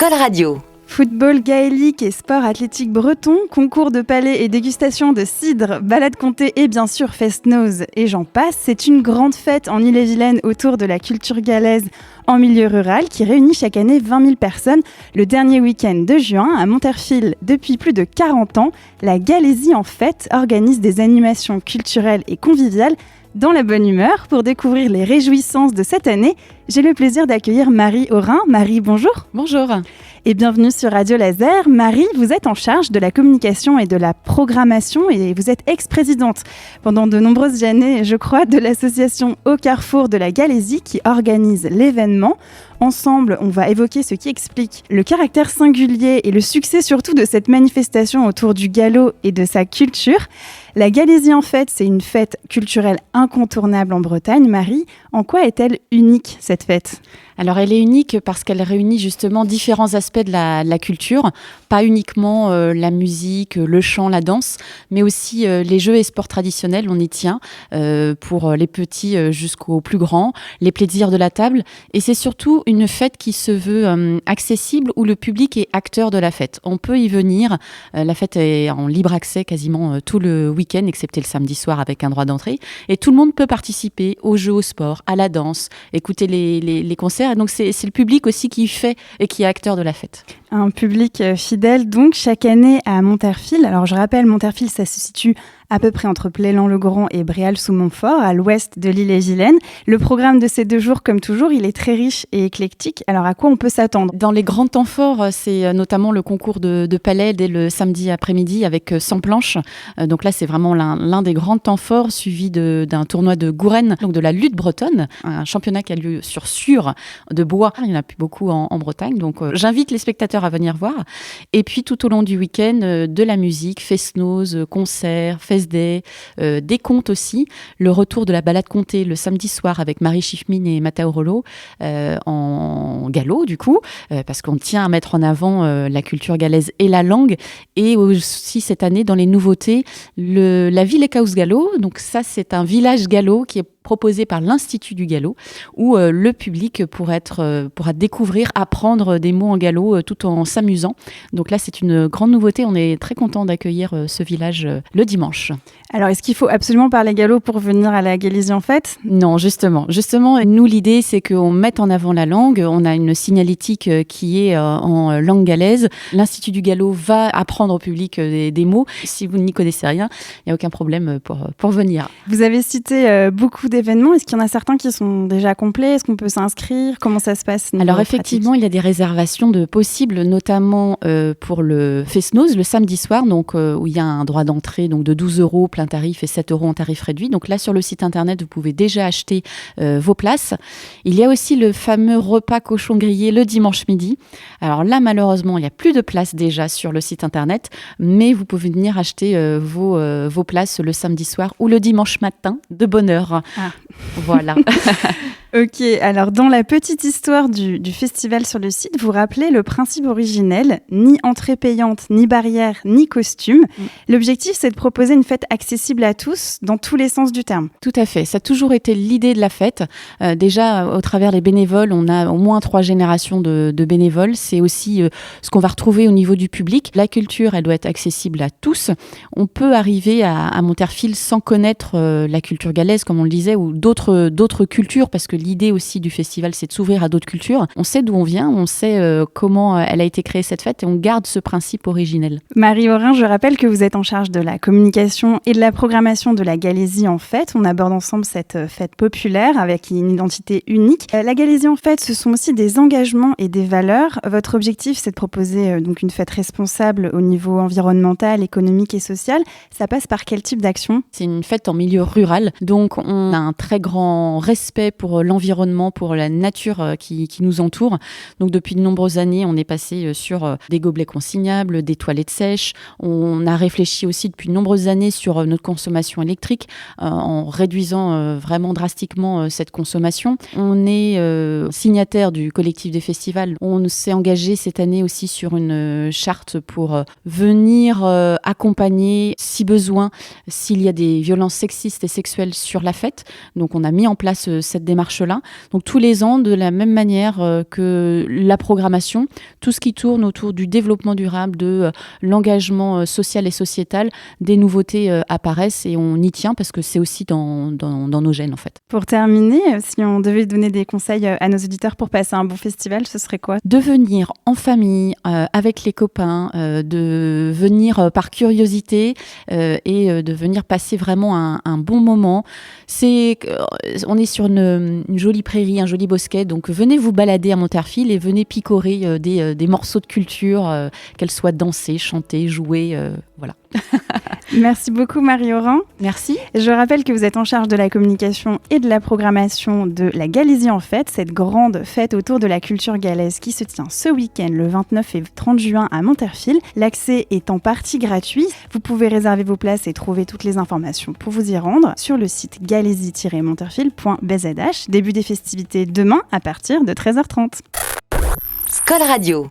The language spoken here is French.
École Radio. Football gaélique et sport athlétique breton, concours de palais et dégustation de cidre, balade comté et bien sûr fest-noz et j'en passe, c'est une grande fête en Ille-et-Vilaine autour de la culture galaise en milieu rural qui réunit chaque année 20 000 personnes le dernier week-end de juin à Monterfil. Depuis plus de 40 ans, la Galésie en fête organise des animations culturelles et conviviales dans la bonne humeur. Pour découvrir les réjouissances de cette année, j'ai le plaisir d'accueillir Marie Aurin. Marie, bonjour. Bonjour. Et bienvenue sur Radio Laser. Marie, vous êtes en charge de la communication et de la programmation et vous êtes ex-présidente pendant de nombreuses années, je crois, de l'association Au Carrefour de la Galésie qui organise l'événement. Ensemble, on va évoquer ce qui explique le caractère singulier et le succès surtout de cette manifestation autour du galop et de sa culture. La Galésie en fête, c'est une fête culturelle incontournable en Bretagne. Marie, en quoi est-elle unique cette fête ? Alors elle est unique parce qu'elle réunit justement différents aspects de la culture, pas uniquement la musique, le chant, la danse, mais aussi les jeux et sports traditionnels, on y tient, pour les petits jusqu'aux plus grands, les plaisirs de la table. Et c'est surtout une fête qui se veut accessible, où le public est acteur de la fête. On peut y venir, la fête est en libre accès quasiment tout le week-end, excepté le samedi soir avec un droit d'entrée. Et tout le monde peut participer aux jeux, au sport, à la danse, écouter les concerts. Et donc c'est le public aussi qui fait et qui est acteur de la fête. Un public fidèle donc chaque année à Monterfil. Alors je rappelle, Monterfil, ça se situe à peu près entre Plélan-le-Grand et Bréal-sous-Montfort, à l'ouest de l'Ille-et-Vilaine. Le programme de ces 2 jours, comme toujours, il est très riche et éclectique. Alors à quoi on peut s'attendre ? Dans les grands temps forts, c'est notamment le concours de palais dès le samedi après-midi avec 100 planches. Donc là, c'est vraiment l'un des grands temps forts, suivi d'un tournoi de Gouren, donc de la lutte bretonne, un championnat qui a lieu sur Sure de bois. Il n'y en a plus beaucoup en Bretagne, donc j'invite les spectateurs à venir voir. Et puis tout au long du week-end, de la musique, fest-noz, concerts, fest-day, des contes aussi. Le retour de la balade comté le samedi soir avec Marie Schiffmine et Matteo Rollo en galop du coup, parce qu'on tient à mettre en avant la culture galaise et la langue. Et aussi cette année, dans les nouveautés, la ville Ecaus Gallo. Donc ça, c'est un village gallo qui est proposé par l'Institut du Gallo, où le public pourra découvrir, apprendre des mots en gallo tout en s'amusant. Donc là, c'est une grande nouveauté. On est très content d'accueillir ce village le dimanche. Alors, est-ce qu'il faut absolument parler gallo pour venir à la Galésie en fête ? Non, justement, nous, l'idée, c'est qu'on mette en avant la langue. On a une signalétique qui est en langue galaise. L'Institut du Gallo va apprendre au public des mots. Si vous n'y connaissez rien, il n'y a aucun problème pour venir. Vous avez cité beaucoup d'événements. Est-ce qu'il y en a certains qui sont déjà complets ? Est-ce qu'on peut s'inscrire ? Comment ça se passe ? Alors effectivement, il y a des réservations de possibles, notamment pour le fest-noz, le samedi soir, donc où il y a un droit d'entrée donc de 12 € plein tarif et 7 € en tarif réduit. Donc là, sur le site internet, vous pouvez déjà acheter vos places. Il y a aussi le fameux repas cochon grillé le dimanche midi. Alors là, malheureusement, il n'y a plus de places déjà sur le site internet, mais vous pouvez venir acheter vos places le samedi soir ou le dimanche matin de bonne heure. Ah. Voilà. Ok, alors dans la petite histoire du festival sur le site, vous rappelez le principe originel, ni entrée payante, ni barrière, ni costume. L'objectif, c'est de proposer une fête accessible à tous, dans tous les sens du terme. Tout à fait, ça a toujours été l'idée de la fête. Déjà, au travers des bénévoles, on a au moins 3 générations de bénévoles. C'est aussi ce qu'on va retrouver au niveau du public. La culture, elle doit être accessible à tous. On peut arriver à Monterfil sans connaître la culture galaise, comme on le disait, ou d'autres cultures, parce que l'idée aussi du festival, c'est de s'ouvrir à d'autres cultures. On sait d'où on vient, on sait comment elle a été créée cette fête et on garde ce principe originel. Marie Aurin, je rappelle que vous êtes en charge de la communication et de la programmation de la Galésie en fête. On aborde ensemble cette fête populaire avec une identité unique. La Galésie en fête, ce sont aussi des engagements et des valeurs. Votre objectif, c'est de proposer donc une fête responsable au niveau environnemental, économique et social. Ça passe par quel type d'action ? C'est une fête en milieu rural, donc on a un très grand respect pour l'environnement, pour la nature qui nous entoure. Donc depuis de nombreuses années, on est passé sur des gobelets consignables, des toilettes sèches. On a réfléchi aussi depuis de nombreuses années sur notre consommation électrique en réduisant vraiment drastiquement cette consommation. On est signataire du collectif des festivals. On s'est engagé cette année aussi sur une charte pour venir accompagner, si besoin, s'il y a des violences sexistes et sexuelles sur la fête. Donc on a mis en place cette démarche-là. Donc tous les ans, de la même manière que la programmation, tout ce qui tourne autour du développement durable, de l'engagement social et sociétal, des nouveautés apparaissent et on y tient parce que c'est aussi dans nos gènes en fait. Pour terminer, si on devait donner des conseils à nos auditeurs pour passer un bon festival, ce serait quoi ? De venir en famille, avec les copains, de venir par curiosité et de venir passer vraiment un bon moment. On est sur une jolie prairie, un joli bosquet, donc venez vous balader à Monterfil et venez picorer des morceaux de culture, qu'elles soient dansées, chantées, jouées, voilà. Merci beaucoup Marie-Aurin. Merci. Je rappelle que vous êtes en charge de la communication et de la programmation de la Galésie en Fête, cette grande fête autour de la culture galaise qui se tient ce week-end le 29 et 30 juin à Monterfil. L'accès est en partie gratuit. Vous pouvez réserver vos places et trouver toutes les informations pour vous y rendre sur le site galésie-monterfil.bzh. Début des festivités demain à partir de 13h30. Skol Radio.